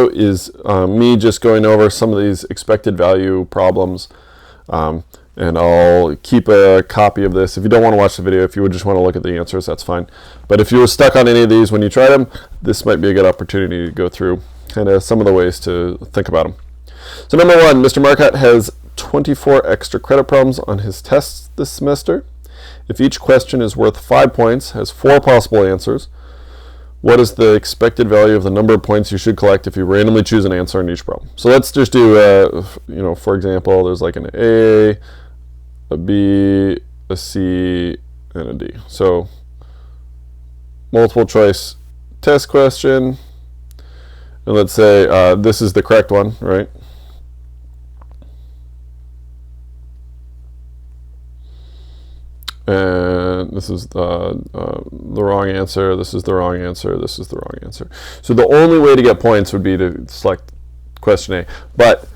is me just going over some of these expected value problems, and I'll keep a copy of this. If you don't want to watch the video, if you would just want to look at the answers, that's fine. But if you were stuck on any of these when you tried them, this might be a good opportunity to go through kind of some of the ways to think about them. So number one, Mr. Marcotte has 24 extra credit problems on his tests this semester. If each question is worth 5 points, has 4 possible answers, what is the expected value of the number of points you should collect if you randomly choose an answer on each problem? So let's just do, for example, there's like an A, a B, a C, and a D. So multiple choice test question, and let's say this is the correct one, right? And this is the wrong answer, this is the wrong answer, this is the wrong answer. So the only way to get points would be to select question A. But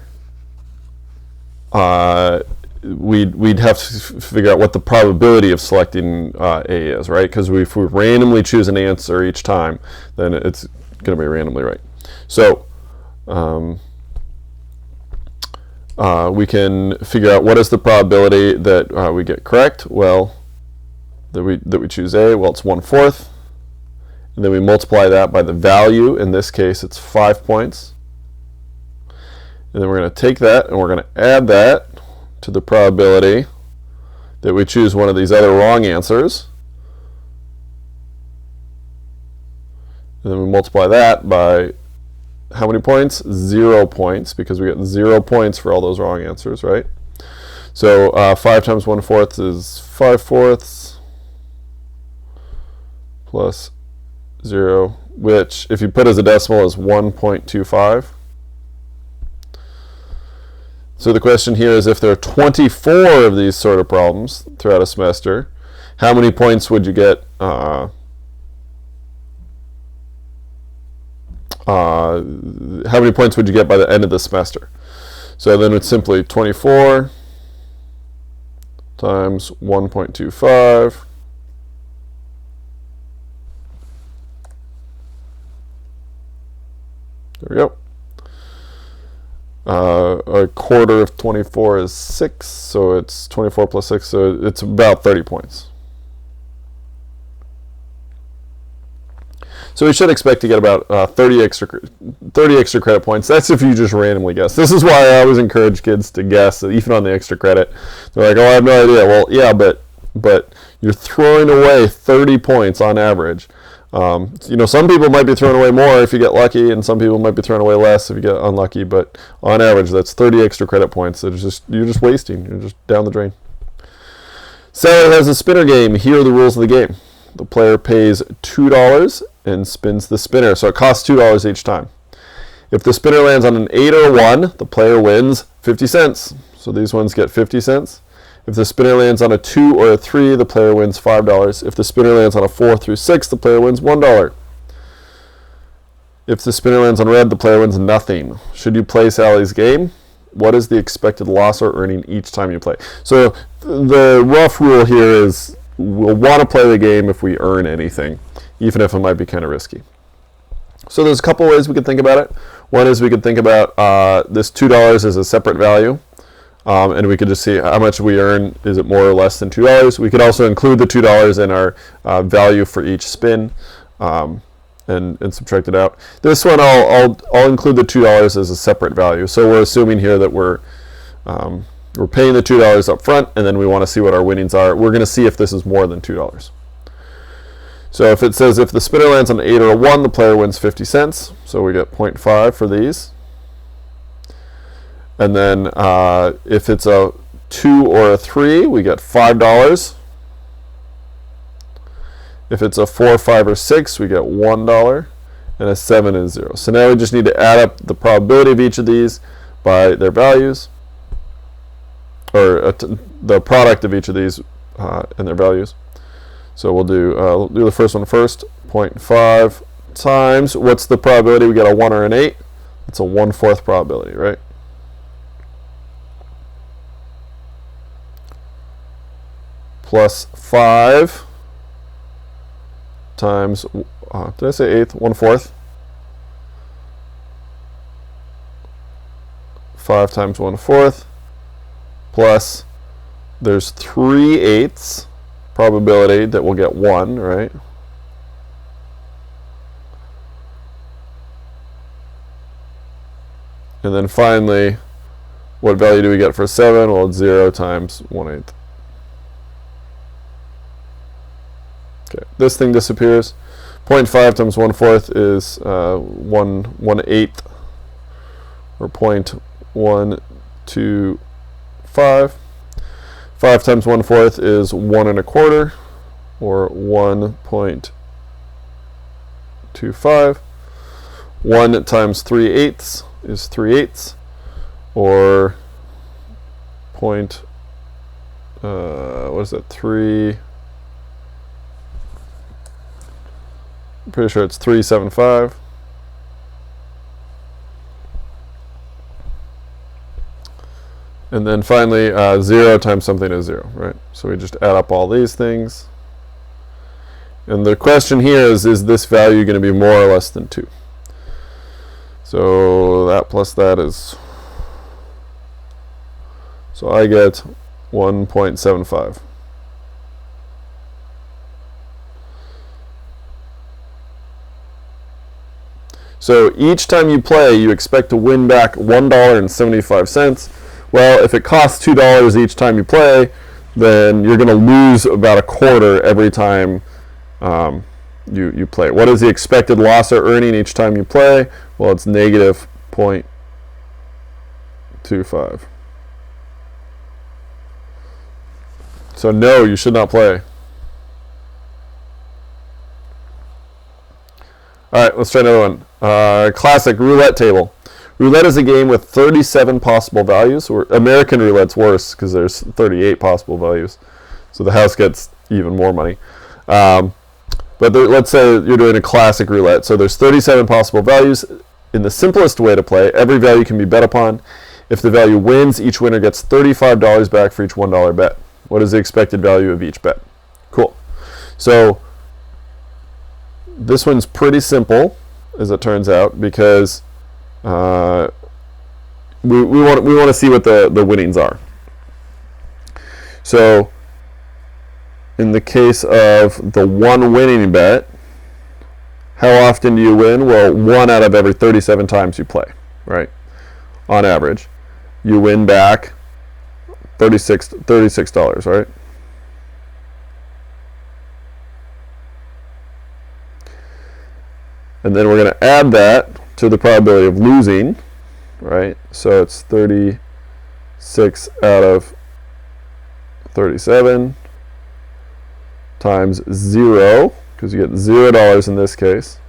we'd have to figure out what the probability of selecting A is, right? Because if we randomly choose an answer each time, then it's going to be randomly right. So we can figure out what is the probability that we get correct. Well, that we choose A, well, it's 1/4. And then we multiply that by the value. In this case, it's 5 points. And then we're going to take that and we're going to add that to the probability that we choose one of these other wrong answers. And then we multiply that by how many points? 0 points, because we get 0 points for all those wrong answers, right? So 5 times 1/4 is 5/4 plus 0, which if you put as a decimal is 1.25. So the question here is, if there are 24 of these sort of problems throughout a semester, how many points would you get how many points would you get by the end of the semester? So then it's simply 24 times 1.25 there we go. A quarter of 24 is 6, so it's 24 plus 6, so it's about 30 points. So we should expect to get about 30 extra credit points. That's if you just randomly guess. This is why I always encourage kids to guess, even on the extra credit. They're like, oh, I have no idea. Well, yeah, but you're throwing away 30 points on average. Some people might be throwing away more if you get lucky, and some people might be throwing away less if you get unlucky, but on average, that's 30 extra credit points that you're just wasting. You're just down the drain. Sally has a spinner game. Here are the rules of the game. The player pays $2 and spins the spinner, so it costs $2 each time. If the spinner lands on an 8 or a 1, the player wins 50 cents. So these ones get 50 cents. If the spinner lands on a 2 or a 3, the player wins $5. If the spinner lands on a 4 through 6, the player wins $1. If the spinner lands on red, the player wins nothing. Should you play Sally's game? What is the expected loss or earning each time you play? So the rough rule here is we'll want to play the game if we earn anything, even if it might be kind of risky. So there's a couple ways we could think about it. One is we could think about this $2 as a separate value. And we could just see how much we earn. Is it more or less than $2? We could also include the $2 in our value for each spin and subtract it out. This one I'll include the $2 as a separate value. So we're assuming here that we're paying the $2 up front, and then we want to see what our winnings are. We're going to see if this is more than $2. So if it says if the spinner lands on an 8 or a 1, the player wins 50 cents. So we get 0.5 for these. And then if it's a 2 or a 3, we get $5. If it's a 4, 5, or 6, we get $1. And a 7 is 0. So now we just need to add up the probability of each of these by their values, or the product of each of these and their values. So we'll do the first one first. 0.5 times, what's the probability we get a 1 or an 8? It's a 1/4 probability, right? Plus 5 times, did I say 1/4? 5 times 1/4 plus there's 3/8 probability that we'll get 1, right? And then finally, what value do we get for 7? Well, it's 0 times 1/8. Okay, this thing disappears. 0.5 times 1/4 is 1/8, or 0.125. 5 times 1/4 is 1 1/4, or 1.25. 1 times 3/8 is 3/8, or what is it, 3, I'm pretty sure it's 375. And then finally, 0 times something is 0, right? So we just add up all these things. And the question here is this value going to be more or less than 2? So that plus that is, so I get 1.75. So each time you play, you expect to win back $1.75. Well, if it costs $2 each time you play, then you're going to lose about a quarter every time you play. What is the expected loss or earning each time you play? Well, it's negative 0.25. So no, you should not play. All right, let's try another one. Classic roulette table. Roulette is a game with 37 possible values. American roulette's worse because there's 38 possible values. So the house gets even more money. But let's say you're doing a classic roulette. So there's 37 possible values. In the simplest way to play, every value can be bet upon. If the value wins, each winner gets $35 back for each $1 bet. What is the expected value of each bet? Cool. So this one's pretty simple, as it turns out, because we want to see what the winnings are. So in the case of the one winning bet, how often do you win? Well, 1 out of every 37 times you play, right? On average, you win back $36, right? And then we're going to add that to the probability of losing, right? So it's 36 out of 37 times 0, because you get $0 in this case.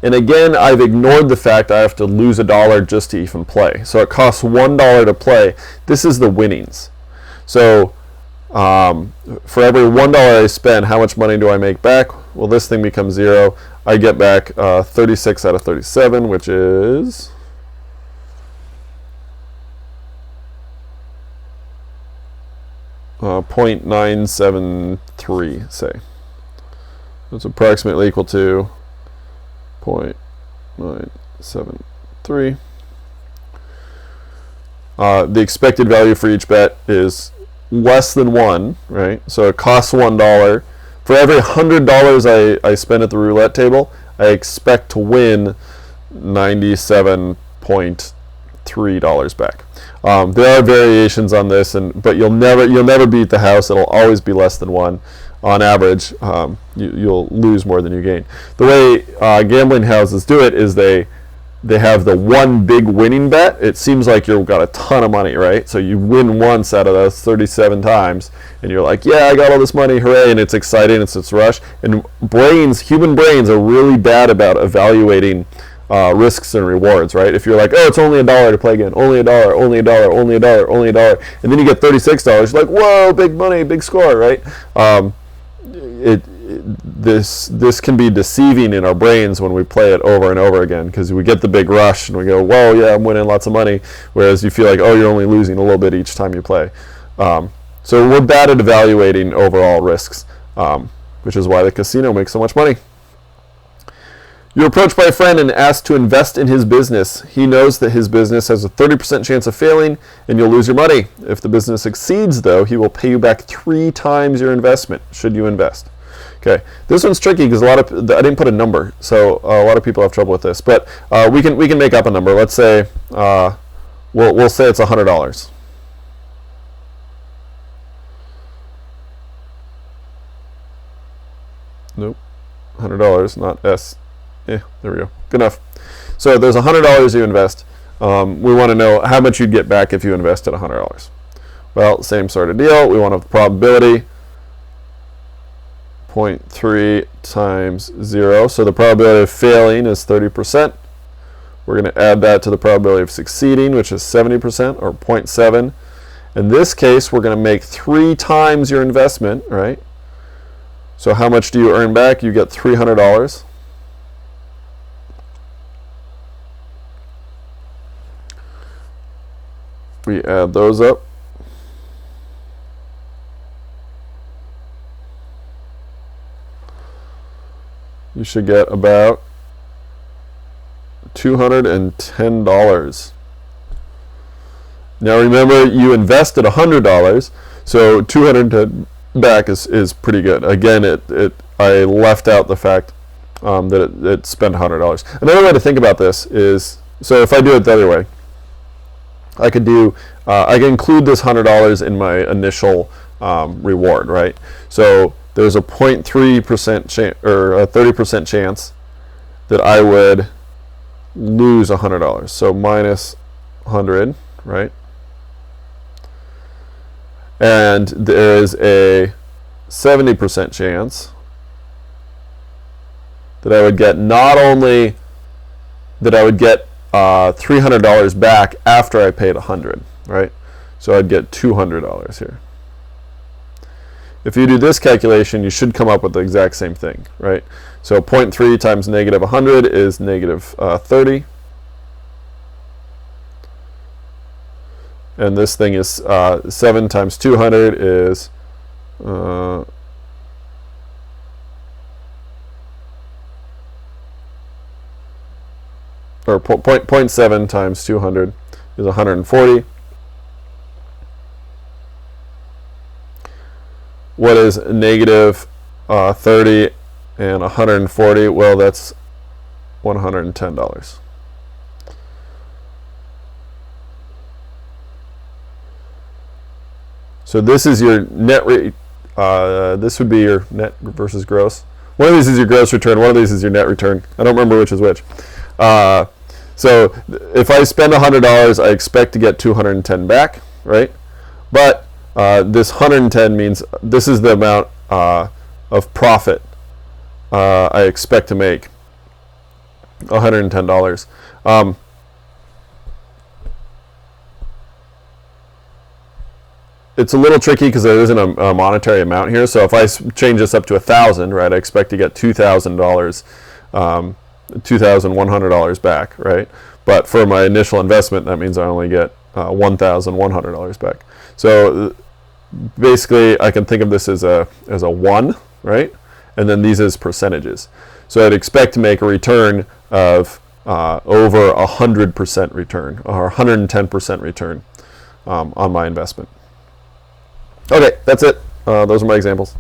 And again, I've ignored the fact I have to lose $1 just to even play. So it costs $1 to play. This is the winnings. So for every $1 I spend, how much money do I make back? Well, this thing becomes 0. I get back 36 out of 37, which is .973, say. That's approximately equal to 0.973. The expected value for each bet is less than 1, right? So it costs $1. For every $100 I spend at the roulette table, I expect to win $97.3 back. There are variations on this, but you'll never beat the house. It'll always be less than 1. On average, you'll lose more than you gain. The way gambling houses do it is they have the one big winning bet. It seems like you've got a ton of money, right? So you win once out of those 37 times, and you're like, yeah, I got all this money, hooray, and it's exciting, it's this rush. And human brains are really bad about evaluating risks and rewards, right? If you're like, oh, it's only $1 to play again, only $1, only $1, only $1, only $1, and then you get $36, you're like, whoa, big money, big score, right? This can be deceiving in our brains when we play it over and over again, because we get the big rush and we go, whoa, yeah, I'm winning lots of money, whereas you feel like, oh, you're only losing a little bit each time you play. So we're bad at evaluating overall risks, which is why the casino makes so much money. You're approached by a friend and asked to invest in his business. He knows that his business has a 30% chance of failing and you'll lose your money. If the business succeeds, though, he will pay you back 3 times your investment, should you invest. Okay, this one's tricky because I didn't put a number, so a lot of people have trouble with this. But we can make up a number. Let's say we'll say it's $100. Nope, $100, not S. There we go. Good enough. So there's $100 you invest. We want to know how much you'd get back if you invested $100. Well, same sort of deal. We want a probability. 0.3 times 0. So the probability of failing is 30%. We're going to add that to the probability of succeeding, which is 70%, or 0.7. In this case, we're going to make 3 times your investment, right? So how much do you earn back? You get $300. We add those up. You should get about $210. Now remember, you invested $100, so $200 back is pretty good. Again, I left out the fact that it spent $100. Another way to think about this is, so if I do it the other way, I can include this $100 in my initial reward, right? So there's a 0.3% chance or a 30% chance that I would lose $100. So minus 100, right? And there is a 70% chance that I would get, not only that I would get $300 back after I paid $100, right? So I'd get $200 here. If you do this calculation, you should come up with the exact same thing, right? So 0.3 times negative 100 is negative 30. And this thing is 7 times 200 is or 0.7 times 200 is 140. What is negative 30 and 140? Well, that's $110. So this is your net rate. This would be your net versus gross. One of these is your gross return. One of these is your net return. I don't remember which is which. So if I spend $100, I expect to get $210 back, right? But this 110 means this is the amount of profit I expect to make, $110. It's a little tricky because there isn't a monetary amount here. So if I change this up to 1,000, right, I expect to get $2,000, $2,100 back, right? But for my initial investment, that means I only get $1,100 back. So basically, I can think of this as a 1, right? And then these as percentages. So I'd expect to make a return of over 100% return, or 110% return on my investment. Okay, that's it. Those are my examples.